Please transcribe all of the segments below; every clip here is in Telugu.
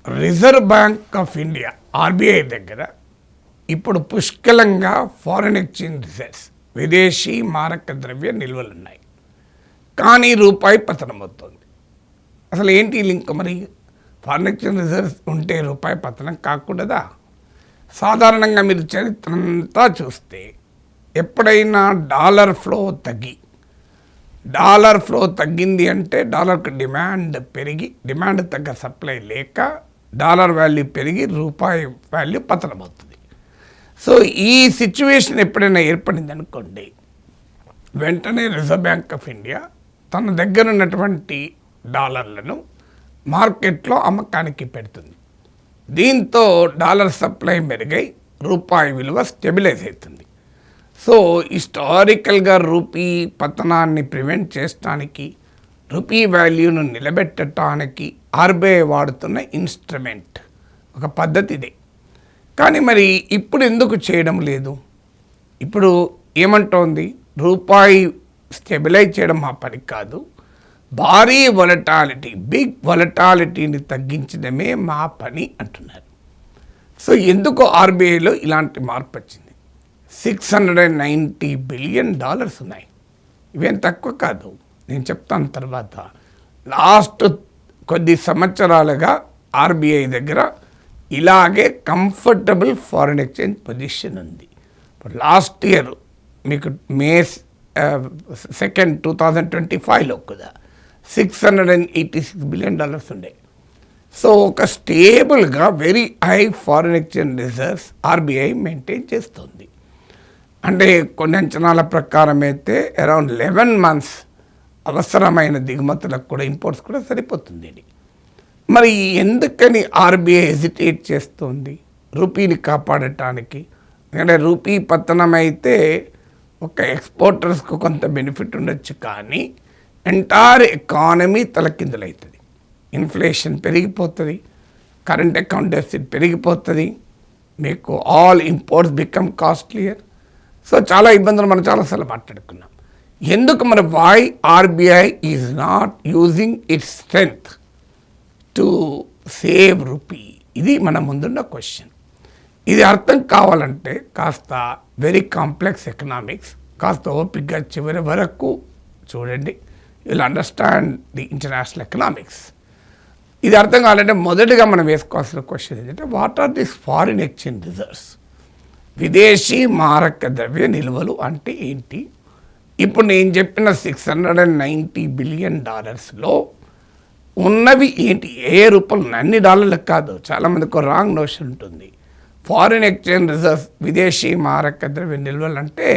Reserve bank of India RBI దగ్గర ఇప్పుడు పుష్కలంగా ఫారిన్ ఎక్స్చేంజ్ రిజర్వ్స్ విదేశీ మారక ద్రవ్య నిల్వలున్నాయి. కానీ రూపాయి పతనమవుతుంది. అసలు ఏంటి లింక్? మరి ఫారిన్ ఎక్స్చేంజ్ రిజర్వ్స్ ఉంటే రూపాయి పతనం కాకూడదా? సాధారణంగా మీరు చరిత్ర అంతా చూస్తే ఎప్పుడైనా డాలర్ ఫ్లో తగ్గింది అంటే డాలర్కి డిమాండ్ పెరిగి, డిమాండ్ తగ్గ సప్లై లేక డాలర్ వాల్యూ పెరిగి రూపాయి వాల్యూ పతనమవుతుంది. సో ఈ సిచ్యువేషన్ ఎప్పుడైనా ఏర్పడింది అనుకోండి, వెంటనే రిజర్వ్ బ్యాంక్ ఆఫ్ ఇండియా తన దగ్గర ఉన్నటువంటి డాలర్లను మార్కెట్లో అమ్మకానికి పెడుతుంది. దీంతో డాలర్ సప్లై మెరుగై రూపాయి విలువ స్టెబిలైజ్ అవుతుంది. సో హిస్టారికల్గా రూపీ పతనాన్ని ప్రివెంట్ చేయడానికి, రూపీ వాల్యూను నిలబెట్టడానికి ఆర్బీఐ వాడుతున్న ఇన్స్ట్రుమెంట్, ఒక పద్ధతి ఇదే. కానీ మరి ఇప్పుడు ఎందుకు చేయడం లేదు? ఇప్పుడు ఏమంటోంది, రూపాయి స్టెబిలైజ్ చేయడం మా పని కాదు, భారీ వొలటాలిటీ, బిగ్ వొలటాలిటీని తగ్గించడమే మా పని అంటున్నారు. సో ఎందుకు ఆర్బీఐలో ఇలాంటి మార్పు వచ్చింది? $690 బిలియన్ ఉన్నాయి. ఇవేం తక్కువ కాదు, నేను చెప్తాను తర్వాత. లాస్ట్ కొద్ది సంవత్సరాలుగా ఆర్బీఐ దగ్గర ఇలాగే కంఫర్టబుల్ ఫారిన్ ఎక్స్చేంజ్ పొజిషన్ ఉంది. ఇప్పుడు లాస్ట్ ఇయర్ మీకు మే 2, 2025లో కూడా $686 బిలియన్ ఉండే. సో ఒక స్టేబుల్గా very high foreign exchange reserves RBI maintain చేస్తుంది. అంటే కొన్ని అంచనాల ప్రకారం అయితే అరౌండ్ 11 months అవసరమైన దిగుమతులకు కూడా, ఇంపోర్ట్స్ కూడా సరిపోతుంది. మరి ఎందుకని ఆర్బీఐ హెజిటేట్ చేస్తుంది రూపీని కాపాడటానికి? ఎందుకంటే రూపీ పతనం అయితే ఒక ఎక్స్పోర్టర్స్కు కొంత బెనిఫిట్ ఉండొచ్చు, కానీ ఎంటైర్ ఎకానమీ తలకిందులవుతుంది. ఇన్ఫ్లేషన్ పెరిగిపోతుంది, కరెంట్ అకౌంట్ డెఫిసిట్ పెరిగిపోతుంది, మీకు all imports become costlier. So చాలా ఇబ్బందులు మనం చాలాసార్లు మాట్లాడుకున్నాం. ఎందుకు మరి why RBI is not using its strength to save rupee? ఇది మన ముందున్న క్వశ్చన్. ఇది అర్థం కావాలంటే కాస్త వెరీ కాంప్లెక్స్ ఎకనామిక్స్, కాస్త ఓపిక్గా చివరి వరకు చూడండి. Will understand the international economics. ఇది అర్థం కావాలంటే మొదటిగా మనం వేసుకోవాల్సిన క్వశ్చన్ ఏంటంటే, what are this foreign exchange reserves? విదేశీ మారక ద్రవ్య నిల్వలు అంటే ఏంటి? ఇప్పుడు నేను చెప్పిన $690 బిలియన్ ఉన్నవి ఏంటి? ఏ రూపంలో? అన్ని డాలర్లకు కాదు. చాలామందికి రాంగ్ నోషన్ ఉంటుంది. ఫారిన్ ఎక్స్చేంజ్ రిజర్వ్స్, విదేశీ మారక ద్రవ్య నిల్వలు అంటే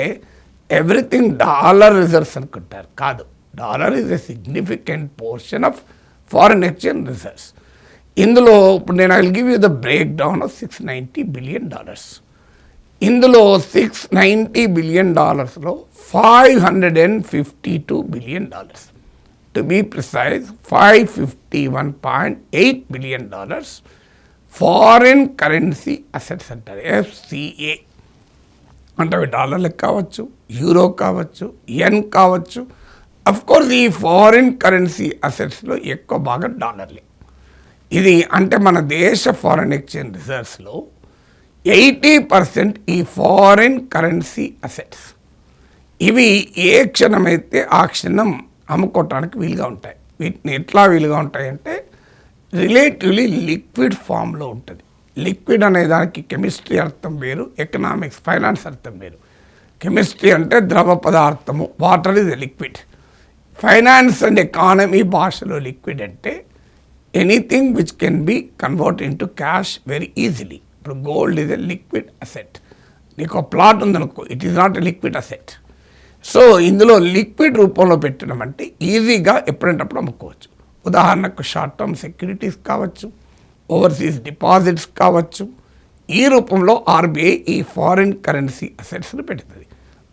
ఎవ్రీథింగ్ డాలర్ రిజర్వ్స్ అనుకుంటారు. కాదు, dollar is a significant portion of foreign exchange reserves. ఇందులో ఇప్పుడు నేను I will give you the break down of $690 billion. ఇందులో $690 billion $552 billion, to be precise $551.8 billion foreign currency assets అంటారు, ఎఫ్సిఏ. అంటే అవి డాలర్లకు కావచ్చు, యూరో కావచ్చు, యెన్ కావచ్చు. అఫ్కోర్స్ ఈ ఫారిన్ కరెన్సీ అసెట్స్లో ఎక్కువ భాగం డాలర్లే. ఇది అంటే మన దేశ ఫారిన్ ఎక్స్చేంజ్ రిజర్వ్స్లో 80% ఈ ఫారిన్ కరెన్సీ అసెట్స్. ఇవి ఏ క్షణమైతే ఆ క్షణం అమ్ముకోవటానికి వీలుగా ఉంటాయి. వీటిని ఎట్లా వీలుగా ఉంటాయంటే రిలేటివ్లీ లిక్విడ్ ఫామ్లో ఉంటుంది. లిక్విడ్ అనే దానికి కెమిస్ట్రీ అర్థం వేరు, ఎకనామిక్స్ ఫైనాన్స్ అర్థం వేరు. కెమిస్ట్రీ అంటే ద్రవ పదార్థము, water is a liquid. Finance and economy భాషలో లిక్విడ్ అంటే anything which can be convert into cash very easily. ఇప్పుడు gold is a liquid asset. నీకు ఒక ప్లాట్ ఉందనుకో, it is not a liquid asset. So ఇందులో లిక్విడ్ రూపంలో పెట్టడం అంటే ఈజీగా ఎప్పుడంటప్పుడు అమ్ముకోవచ్చు. ఉదాహరణకు షార్ట్ టర్మ్ సెక్యూరిటీస్ కావచ్చు, ఓవర్సీస్ డిపాజిట్స్ కావచ్చు. ఈ రూపంలో ఆర్బీఐ ఈ ఫారిన్ కరెన్సీ అసెట్స్ని పెడుతుంది.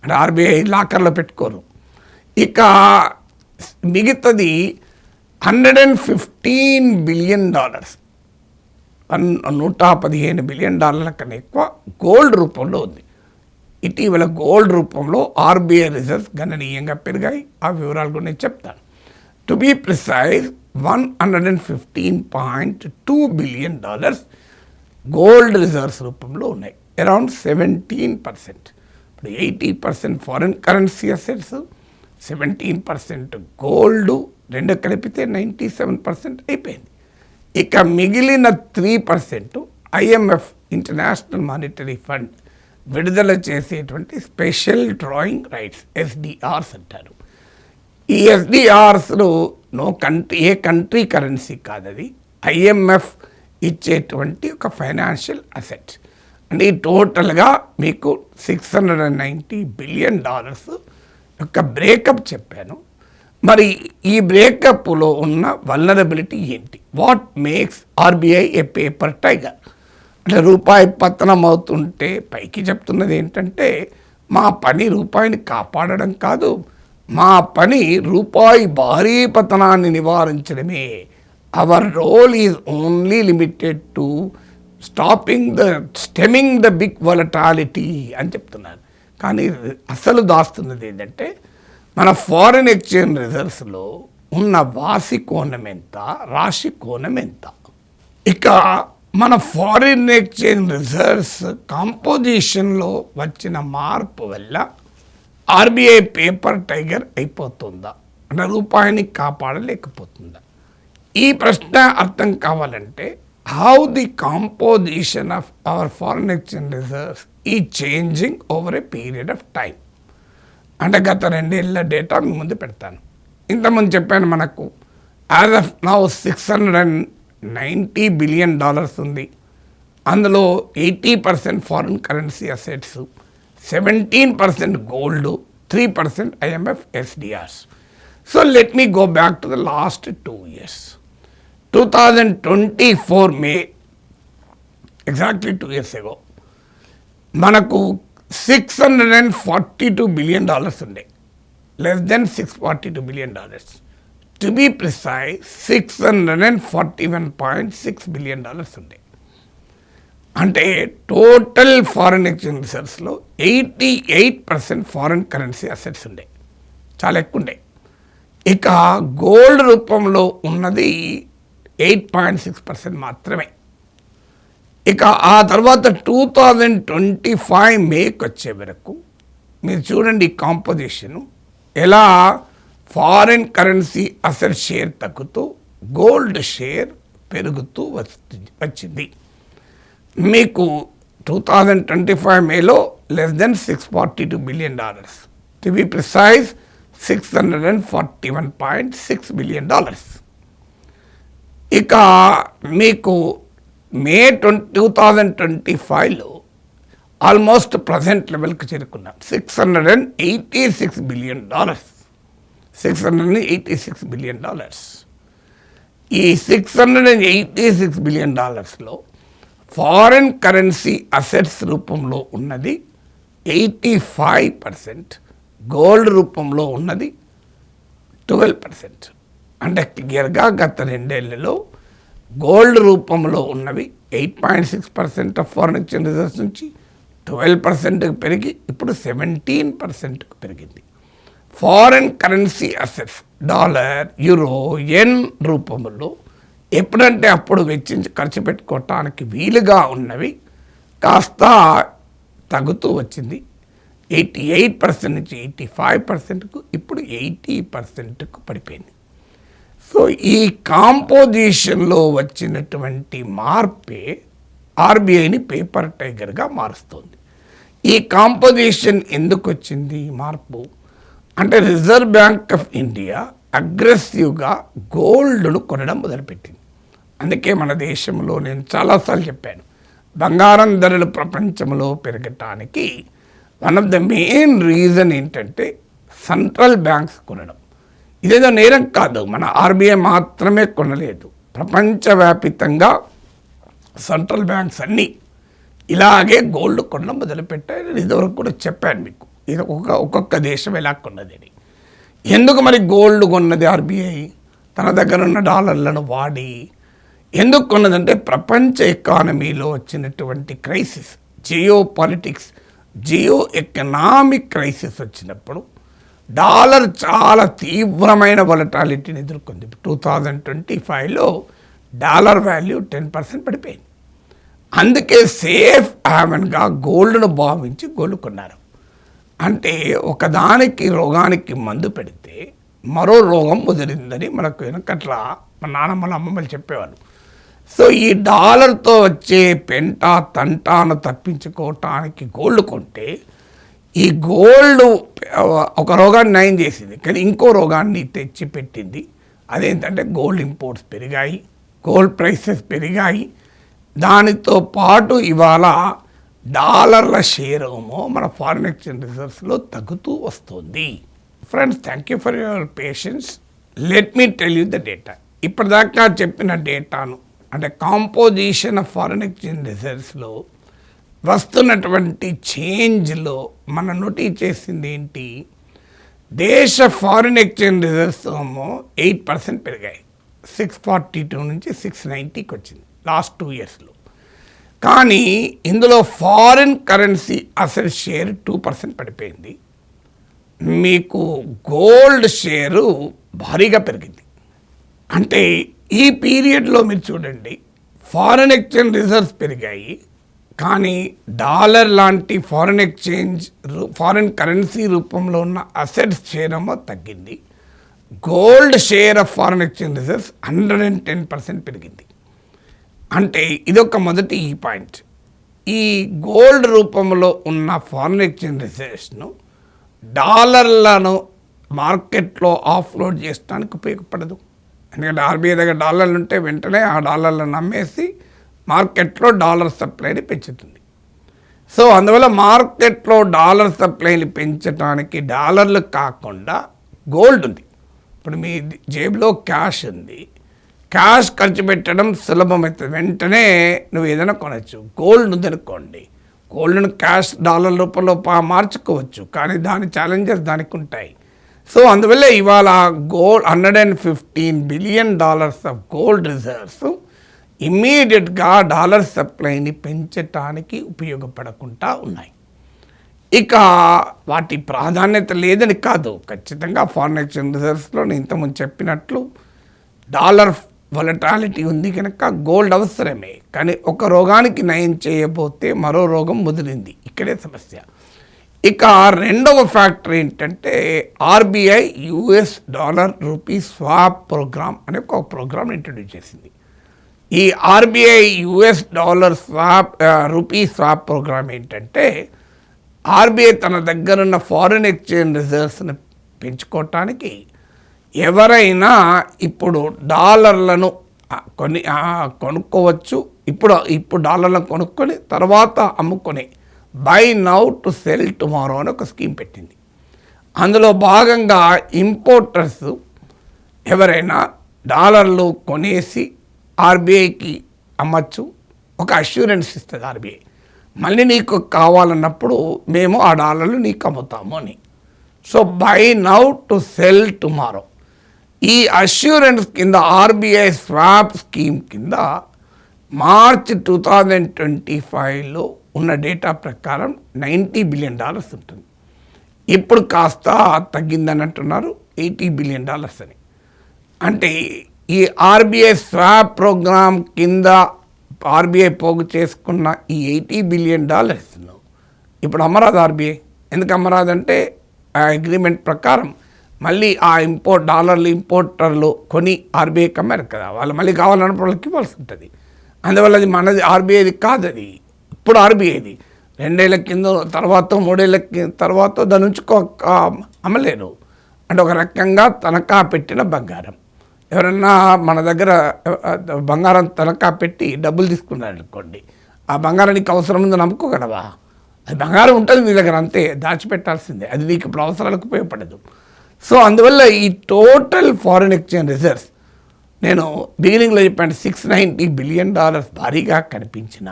అంటే ఆర్బీఐ లాకర్లో పెట్టుకోరు. ఇక మిగతాది $115 బిలియన్, $115 బిలియన్ కన్నా ఎక్కువ గోల్డ్ రూపంలో ఉంది. ఇటీవల గోల్డ్ రూపంలో ఆర్బీఐ రిజర్వ్స్ గణనీయంగా పెరిగాయి. ఆ వివరాలు కూడా నేను చెప్తాను. To be precise $115.2 billion gold reserves రూపంలో ఉన్నాయి. అరౌండ్ 17%. ఇప్పుడు 80% ఫారిన్ కరెన్సీ అసెట్స్, 17% గోల్డ్, రెండు కలిపితే 97% అయిపోయింది. ఇక మిగిలిన 3% IMF ఇంటర్నేషనల్ మానిటరీ ఫండ్ విడుదల చేసేటువంటి స్పెషల్ డ్రాయింగ్ రైట్స్, SDRs అంటారు. ఈ SDRస్లో ఏ కంట్రీ కరెన్సీ కాదు, అది IMF ఇచ్చేటువంటి ఒక ఫైనాన్షియల్ అసెట్. అంటే ఈ టోటల్గా మీకు $690 బిలియన్ యొక్క బ్రేకప్ చెప్పాను. మరి ఈ బ్రేకప్లో ఉన్న వల్నరబిలిటీ ఏంటి? What makes RBI A paper tiger? అంటే రూపాయి పతనం అవుతుంటే పైకి చెప్తున్నది ఏంటంటే, మా పని రూపాయిని కాపాడడం కాదు, మా పని రూపాయి భారీ పతనాన్ని నివారించడమే. Our role is only limited to stemming the big volatility అని చెప్తున్నారు. కానీ అసలు దాస్తున్నది ఏంటంటే, మన ఫారిన్ ఎక్స్చేంజ్ రిజర్వ్స్లో ఉన్న వాసి కోణం ఎంత, రాశి కోణం ఎంత. ఇక మన ఫారిన్ ఎక్స్చేంజ్ రిజర్వ్స్ కాంపోజిషన్లో వచ్చిన మార్పు వల్ల RBI పేపర్ టైగర్ అయిపోతుందా, అంటే రూపాయిని కాపాడలేకపోతుందా? ఈ ప్రశ్న అర్థం కావాలంటే how the composition of our foreign exchange reserves ఈ changing over a period of time. అంటే గత 2 ఏళ్ళ డేటా మీ ముందు పెడతాను. ఇంతకుముందు చెప్పాను, మనకు యాజ్ ఆఫ్ నౌ $690 బిలియన్ ఉంది. అందులో 80% foreign currency assets, 17% gold, 3% IMF SDRs. So let me go back to the last 2 years. 2024 May, exactly 2 years ago, మనకు $642 బిలియన్ ఉండే, less than $642 billion. To be precise, $641.6 billion ఉండే. అంటే టోటల్ ఫారిన్ ఎక్స్చేంజ్ రిజర్వ్స్లో 88% ఫారిన్ కరెన్సీ అసెట్స్ ఉండే, చాలా ఎక్కువ ఉండే. ఇక గోల్డ్ రూపంలో ఉన్నది 8.6% మాత్రమే. ఇక ఆ తర్వాత 2025 మేకి వచ్చే వరకు మీరు చూడండి కాంపోజిషను ఎలా ఫారిన్ కరెన్సీ అసెట్ షేర్ తగ్గుతూ గోల్డ్ షేర్ పెరుగుతూ వచ్చింది. మీకు 2025 మేలో less than $642 billion, to be precise $641.6 billion. ఇక మీకు మే 2025లో ఆల్మోస్ట్ ప్రజెంట్ లెవెల్కి చేరుకున్నాం, $686 బిలియన్. $686 బిలియన్. ఈ $686 బిలియన్ ఫారిన్ కరెన్సీ అసెట్స్ రూపంలో ఉన్నది 85%, గోల్డ్ రూపంలో ఉన్నది 12%. అంటే క్లియర్గా గత 2 ఏళ్లలో గోల్డ్ రూపంలో ఉన్నవి 8.6% ఆఫ్ ఫారిన్ ఎక్స్చేంజ్ రిజర్వ్స్ నుంచి 12%కి పెరిగి ఇప్పుడు 17%కు పెరిగింది. Foreign currency assets dollar, euro, yen రూపంలో ఎప్పుడంటే అప్పుడు వెచ్చించి ఖర్చు పెట్టుకోవటానికి వీలుగా ఉన్నవి కాస్త తగ్గుతూ వచ్చింది. 88% నుంచి 85%కు, ఇప్పుడు 80%కు పడిపోయింది. సో ఈ కాంపోజిషన్లో వచ్చినటువంటి మార్పే RBIని పేపర్ టైగర్గా మారుస్తుంది. ఈ కాంపోజిషన్ ఎందుకు వచ్చింది మార్పు అంటే, రిజర్వ్ బ్యాంక్ ఆఫ్ ఇండియా అగ్రెసివ్గా గోల్డ్ను కొనడం మొదలుపెట్టింది. అందుకే మన దేశంలో నేను చాలాసార్లు చెప్పాను, బంగారం ధరలు ప్రపంచంలో పెరగటానికి one of the main reason ఏంటంటే సెంట్రల్ బ్యాంక్స్ కొనడం. ఇదేదో నేరం కాదు, మన RBI మాత్రమే కొనలేదు, ప్రపంచవ్యాపితంగా సెంట్రల్ బ్యాంక్స్ అన్నీ ఇలాగే గోల్డ్ కొనడం మొదలుపెట్టాయి. ఇదివరకు కూడా చెప్పాను మీకు, ఇది ఒక్కొక్క దేశం ఎలా కొన్నదని. ఎందుకు మరి గోల్డ్ కొన్నది RBI? తన దగ్గర ఉన్న డాలర్లను వాడి ఎందుకు కొన్నదంటే, ప్రపంచ ఎకానమీలో వచ్చినటువంటి crisis, geopolitics, geoeconomic crisis వచ్చినప్పుడు డాలర్ చాలా తీవ్రమైన వొలటాలిటీని ఎదుర్కొంది. 2025లో డాలర్ వాల్యూ 10% పడిపోయింది. అందుకే సేఫ్ హ్యావెన్గా గోల్డ్ను భావించి గోల్డ్ కొన్నారు. అంటే ఒకదానికి రోగానికి మందు పెడితే మరో రోగం ముదిరిందని మనకు వెనకట్లా మన నాన్నమ్మలు అమ్మమ్మలు చెప్పేవాళ్ళు. సో ఈ డాలర్తో వచ్చే పెంట తంటాను తప్పించుకోవటానికి గోల్డ్ కొంటే ఈ గోల్డ్ ఒక రోగాన్ని నయం చేసింది, కానీ ఇంకో రోగాన్ని తెచ్చి పెట్టింది. అదేంటంటే గోల్డ్ ఇంపోర్ట్స్ పెరిగాయి, గోల్డ్ ప్రైసెస్ పెరిగాయి. దానితో పాటు ఇవాళ డాలర్ల షేర్ ఏమో మన ఫారిన్ ఎక్స్చేంజ్ రిజర్వ్స్లో తగ్గుతూ వస్తుంది. Friends, thank you for your patience. Let me tell you the data. ఇప్పటిదాకా చెప్పిన డేటాను అంటే కాంపోజిషన్ ఆఫ్ ఫారిన్ ఎక్స్చేంజ్ రిజర్వ్స్లో వస్తున్నటువంటి చేంజ్లో మనం నోటీస్ చేసింది ఏంటి? దేశ ఫారిన్ ఎక్స్చేంజ్ రిజర్వ్స్ ఏమో 8% పెరిగాయి. 642 నుంచి 690కి వచ్చింది లాస్ట్ 2 ఇయర్స్లో. కానీ ఇందులో ఫారిన్ కరెన్సీ అసెట్ షేర్ 2% పడిపోయింది. మీకు గోల్డ్ షేరు భారీగా పెరిగింది. అంటే ఈ పీరియడ్లో మీరు చూడండి, ఫారిన్ ఎక్స్చేంజ్ రిజర్వ్స్ పెరిగాయి, కానీ డాలర్ లాంటి ఫారిన్ కరెన్సీ రూపంలో ఉన్న అసెట్స్ షేర్ ఏమో తగ్గింది. Gold share of foreign exchange reserves 110% పెరిగింది. అంటే ఇదొక మొదటి ఈ పాయింట్. ఈ గోల్డ్ రూపంలో ఉన్న ఫారిన్ ఎక్స్చేంజ్ రిజర్వ్స్ను డాలర్లను మార్కెట్లో ఆఫ్లోడ్ చేయడానికి ఉపయోగపడదు. ఎందుకంటే ఆర్బీఐ దగ్గర డాలర్లు ఉంటే వెంటనే ఆ డాలర్లను అమ్మేసి మార్కెట్లో డాలర్ సప్లైని పెంచుతుంది. సో అందువల్ల మార్కెట్లో డాలర్ సప్లైని పెంచడానికి డాలర్లు కాకుండా గోల్డ్ ఉంది. ఇప్పుడు మీ జేబులో క్యాష్ ఉంది, క్యాష్ ఖర్చు పెట్టడం సులభమవుతుంది, వెంటనే నువ్వు ఏదైనా కొనవచ్చు. గోల్డ్ ఉందనుకోండి, గోల్డ్ను క్యాష్ డాలర్ రూపంలో మార్చుకోవచ్చు, కానీ దాని ఛాలెంజెస్ దానికి ఉంటాయి. సో అందువల్ల ఇవాళ $115 బిలియన్ ఆఫ్ గోల్డ్ రిజర్వ్స్ ఇమ్మీడియట్గా డాలర్ సప్లైని పెంచటానికి ఉపయోగపడకుండా ఉన్నాయి. ఇక వాటి ప్రాధాన్యత లేదని కాదు, ఖచ్చితంగా ఫారిన్ ఎక్స్చేంజ్ రిజర్వ్స్లో నేను ఇంతకుముందు చెప్పినట్లు డాలర్ వొలటాలిటీ ఉంది కనుక గోల్డ్ అవసరమే. కానీ ఒక రోగానికి నయం చేయబోతే మరో రోగం ముదిరింది, ఇక్కడే సమస్య. ఇక రెండవ ఫ్యాక్టర్ ఏంటంటే RBI US dollar rupee swap programme అనే ఒక ప్రోగ్రామ్ ఇంట్రడ్యూస్ చేసింది. ఈ RBI US dollar rupee swap programme ఏంటంటే ఆర్బీఐ తన దగ్గరున్న ఫారిన్ ఎక్స్చేంజ్ రిజర్వ్స్ని పెంచుకోవటానికి ఎవరైనా ఇప్పుడు డాలర్లను కొనుక్కోవచ్చు. ఇప్పుడు డాలర్లను కొనుక్కొని తర్వాత అమ్ముకొని by now to cell tomorrow అని ఒక స్కీమ్ పెట్టింది. అందులో భాగంగా ఇంపోర్టర్స్ ఎవరైనా డాలర్లు కొనేసి ఆర్బీఐకి అమ్మచ్చు. ఒక అష్యూరెన్స్ ఇస్తుంది ఆర్బీఐ, మళ్ళీ నీకు కావాలన్నప్పుడు మేము ఆ డాలర్లు నీకు అమ్ముతాము అని. So by now to cell tomorrow ఈ అష్యూరెన్స్ కింద ఆర్బీఐ స్వాప్ స్కీమ్ కింద మార్చ్ 2025లో ఉన్న డేటా ప్రకారం $90 బిలియన్ ఉంటుంది. ఇప్పుడు కాస్త తగ్గిందని అంటున్నారు, $80 బిలియన్ అని. అంటే ఈ ఆర్బీఐ స్వాప్ ప్రోగ్రామ్ కింద ఆర్బీఐ పోగు చేసుకున్న ఈ $80 బిలియన్ ఇప్పుడు అమ్మరాదు ఆర్బీఐ. ఎందుకు అమ్మరాదంటే ఆ అగ్రిమెంట్ ప్రకారం మళ్ళీ ఆ డాలర్లు ఇంపోర్టర్లు కొని ఆర్బీఐకి అమ్మారు కదా, వాళ్ళు మళ్ళీ కావాలన్నప్పుడు వాళ్ళకి ఇవ్వాల్సి ఉంటుంది. అందువల్ల అది మనది, ఆర్బీఐది కాదు, అది ఇప్పుడు ఆర్బీఐది. 2 ఏళ్ల కింద తర్వాత 3 ఏళ్ల తర్వాత దాని నుంచి అమ్మలేరు. అంటే ఒక రకంగా తనఖా పెట్టిన బంగారం. ఎవరన్నా మన దగ్గర బంగారం తనఖా పెట్టి డబ్బులు తీసుకున్నారు అనుకోండి, ఆ బంగారం నీకు అవసరం ఉందని నమ్ముకోగలవా? అది బంగారం ఉంటుంది నీ దగ్గర, అంతే, దాచిపెట్టాల్సిందే, అది నీకు ఇప్పుడు అవసరాలకు ఉపయోగపడదు. సో అందువల్ల ఈ టోటల్ ఫారిన్ ఎక్స్చేంజ్ రిజర్వ్స్ నేను బిగినింగ్లో చెప్పాను $690 బిలియన్ భారీగా కనిపించిన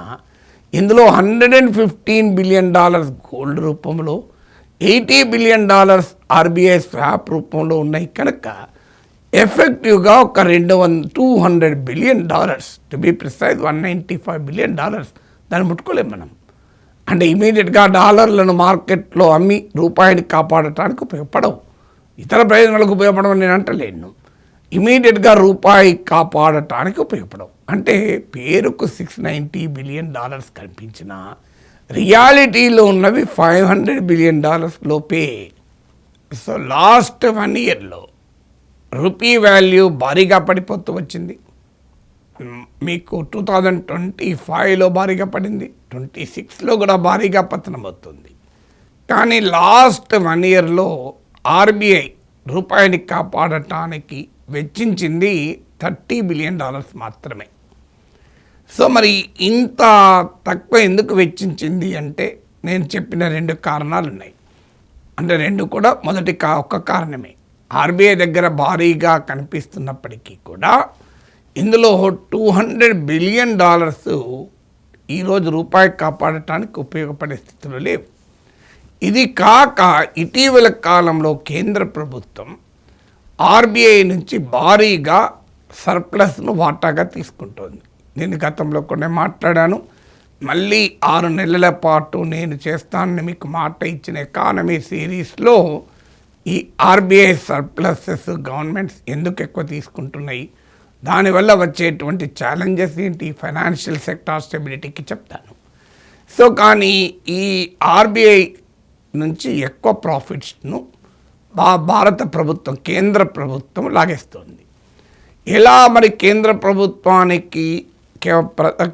ఇందులో $115 బిలియన్ గోల్డ్ రూపంలో, $80 బిలియన్ ఆర్బీఐ స్వాప్ రూపంలో ఉన్నాయి. కనుక ఎఫెక్టివ్గా ఒక $200 billion, to be precise $195 billion దాన్ని ముట్టుకోలేం మనం. అంటే ఇమీడియట్గా డాలర్లను మార్కెట్లో అమ్మి రూపాయిని కాపాడటానికి ఉపయోగపడవు. ఇతర ప్రయోజనాలకు ఉపయోగపడమని నేను అంటలేను. ఇమీడియట్గా రూపాయి కాపాడటానికి ఉపయోగపడవు. అంటే పేరుకు $690 బిలియన్ కనిపించిన రియాలిటీలో ఉన్నవి $500 బిలియన్ లోపే. సో లాస్ట్ 1 ఇయర్లో రూపీ వాల్యూ భారీగా పడిపోతూ వచ్చింది. మీకు 2025లో భారీగా పడింది, 26లో కూడా భారీగా పతనం అవుతుంది. కానీ లాస్ట్ 1 ఇయర్లో ఆర్బీఐ రూపాయిని కాపాడటానికి వెచ్చించింది $30 బిలియన్ మాత్రమే. సో మరి ఇంత తక్కువ ఎందుకు వెచ్చించింది అంటే నేను చెప్పిన 2 కారణాలు ఉన్నాయి. అంటే 2 కూడా మొదటి ఒక్క కారణమే. ఆర్బీఐ దగ్గర భారీగా కనిపిస్తున్నప్పటికీ కూడా ఇందులో $200 బిలియన్ ఈరోజు రూపాయి కాపాడటానికి ఉపయోగపడే స్థితిలో లేవు. ఇది కాక ఇటీవల కాలంలో కేంద్ర ప్రభుత్వం ఆర్బీఐ నుంచి భారీగా సర్ప్లస్ను వాటాగా తీసుకుంటోంది. నేను గతంలో కొన్ని మాట్లాడాను. మళ్ళీ 6 నెలల పాటు నేను చేస్తానని మీకు మాట ఇచ్చిన ఎకానమీ సిరీస్లో ఈ ఆర్బీఐ సర్ప్లసెస్ గవర్నమెంట్స్ ఎందుకు ఎక్కువ తీసుకుంటున్నాయి, దానివల్ల వచ్చేటువంటి ఛాలెంజెస్ ఏంటి, ఫైనాన్షియల్ సెక్టార్ స్టెబిలిటీకి చెప్తాను. సో కానీ ఈ ఆర్బీఐ నుంచి ఎక్కువ ప్రాఫిట్స్ను భారత ప్రభుత్వం, కేంద్ర ప్రభుత్వం లాగేస్తుంది. ఎలా మరి కేంద్ర ప్రభుత్వానికి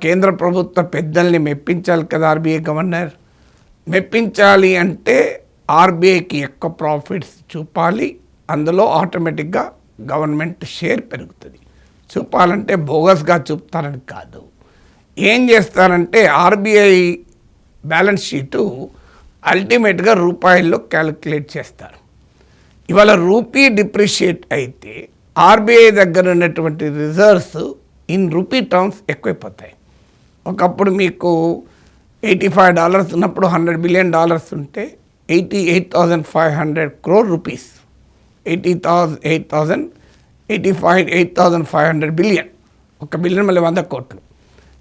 కేంద్ర ప్రభుత్వ పెద్దల్ని మెప్పించాలి కదా ఆర్బీఐ గవర్నర్. మెప్పించాలి అంటే ఆర్బీఐకి ఎక్కువ ప్రాఫిట్స్ చూపాలి, అందులో ఆటోమేటిక్గా గవర్నమెంట్ షేర్ పెరుగుతుంది. చూపాలంటే బోగస్గా చూపుతారని కాదు. ఏం చేస్తారంటే ఆర్బీఐ బ్యాలెన్స్ షీటు అల్టిమేట్గా రూపాయల్లో క్యాలిక్యులేట్ చేస్తారు. ఇవాళ రూపీ డిప్రిషియేట్ అయితే ఆర్బీఐ దగ్గర ఉన్నటువంటి రిజర్వ్స్ ఇన్ రూపీ టర్మ్స్ ఎక్కువైపోతాయి. ఒకప్పుడు మీకు $85 ఉన్నప్పుడు $100 బిలియన్ ఉంటే 88,500 crore రూపీస్, 8,500 బిలియన్, $1 బిలియన్ మళ్ళీ 100 కోట్లు.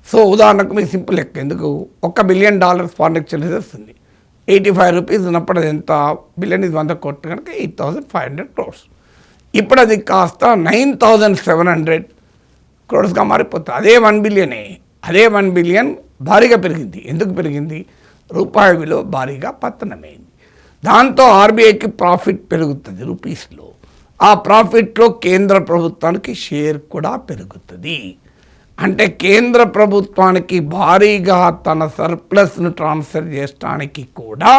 సో ఉదాహరణకు మీకు సింపుల్ లెక్క, ఎందుకు $1 బిలియన్ ఫారెన్ ఎక్స్చేంజ్ రిజర్వ్స్ ఉంది. 85 రూపీస్ ఉన్నప్పుడు అది ఎంత బిలియన్, ఇది 100 కోట్లు కనుక 8,500 crores. ఇప్పుడు అది కాస్త 9,700 crores మారిపోతుంది. అదే 1 బిలియనే, అదే 1 బిలియన్ భారీగా పెరిగింది. ఎందుకు పెరిగింది? రూపాయి విలువ భారీగా పతనమైంది. దాంతో ఆర్బీఐకి ప్రాఫిట్ పెరుగుతుంది రూపీస్లో. ఆ ప్రాఫిట్లో కేంద్ర ప్రభుత్వానికి షేర్ కూడా పెరుగుతుంది. అంటే కేంద్ర ప్రభుత్వానికి భారీగా తన సర్ప్లస్ను ట్రాన్స్ఫర్ చేయడానికి కూడా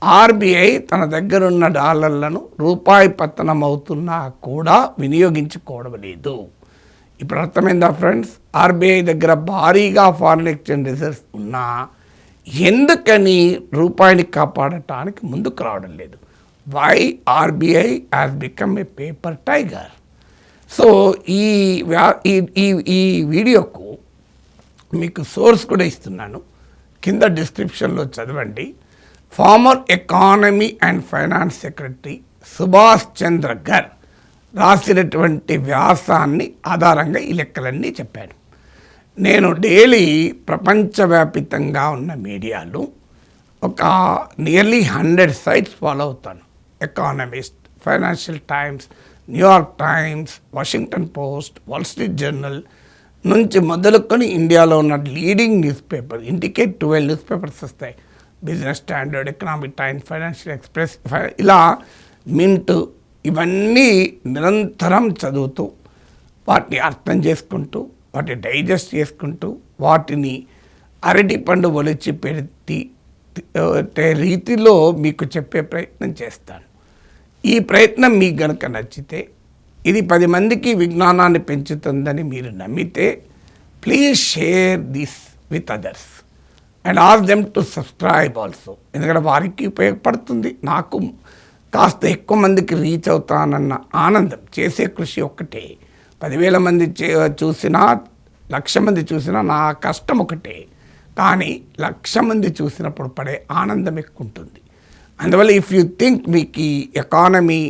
ఆర్బీఐ తన దగ్గర ఉన్న డాలర్లను రూపాయి పతనం అవుతున్నా కూడా వినియోగించుకోవడం లేదు. ఇప్పుడు అర్థమైందా ఫ్రెండ్స్? ఆర్బీఐ దగ్గర భారీగా ఫారిన్ ఎక్స్చేంజ్ రిజర్వ్స్ ఉన్నా ఎందుకని రూపాయిని కాపాడటానికి ముందుకు రావడం లేదు? Why RBI has become a paper tiger. So ఈ వీడియోకు మీకు సోర్స్ కూడా ఇస్తున్నాను, కింద డిస్క్రిప్షన్లో చదవండి. Former economy and finance secretary Subhash Chandra Garg రాసినటువంటి వ్యాసాన్ని ఆధారంగా ఈ లెక్కలన్నీ చెప్పాను. నేను డైలీ ప్రపంచవ్యాపితంగా ఉన్న మీడియాలో ఒక నియర్లీ 100 సైట్స్ ఫాలో అవుతాను. Economist, financial times, New York times, Washington post, wall street journal నుంచి మొదలుకొని ఇండియాలో ఉన్న లీడింగ్ న్యూస్ పేపర్, ఇంటికే 12 న్యూస్ పేపర్స్ వస్తాయి. Business standard, economic times, financial express, ఇలా మింట్, ఇవన్నీ నిరంతరం చదువుతూ వాటిని అర్థం చేసుకుంటూ వాటిని డైజెస్ట్ చేసుకుంటూ వాటిని అరటిపండు ఒలిచి పెట్టి రీతిలో మీకు చెప్పే ప్రయత్నం చేస్తాను. ఈ ప్రయత్నం మీకు గనుక నచ్చితే, ఇది 10 మందికి విజ్ఞానాన్ని పెంచుతుందని మీరు నమ్మితే, please share this with others and ask them to subscribe also. ఎందుకంటే వారికి ఉపయోగపడుతుంది, నాకు కాస్త ఎక్కువ మందికి రీచ్ అవుతానన్న ఆనందం. చేసే కృషి ఒక్కటే. 10,000 మంది చూసినా, 1,00,000 మంది చూసినా నా కష్టం ఒకటే. కానీ 1,00,000 మంది చూసినప్పుడు పడే ఆనందం ఎక్కువ ఉంటుంది. అందువల్ల ఇఫ్ యూ థింక్ మీకు ఈ ఎకానమీ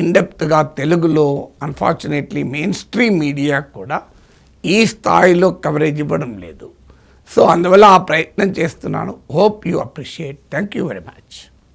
ఇన్డెప్త్గా తెలుగులో అన్ఫార్చునేట్లీ మెయిన్ స్ట్రీమ్ మీడియా కూడా ఈ స్థాయిలో కవరేజ్ ఇవ్వడం లేదు. సో అందువల్ల ఆ ప్రయత్నం చేస్తున్నాను. Hope you appreciate. Thank you very much.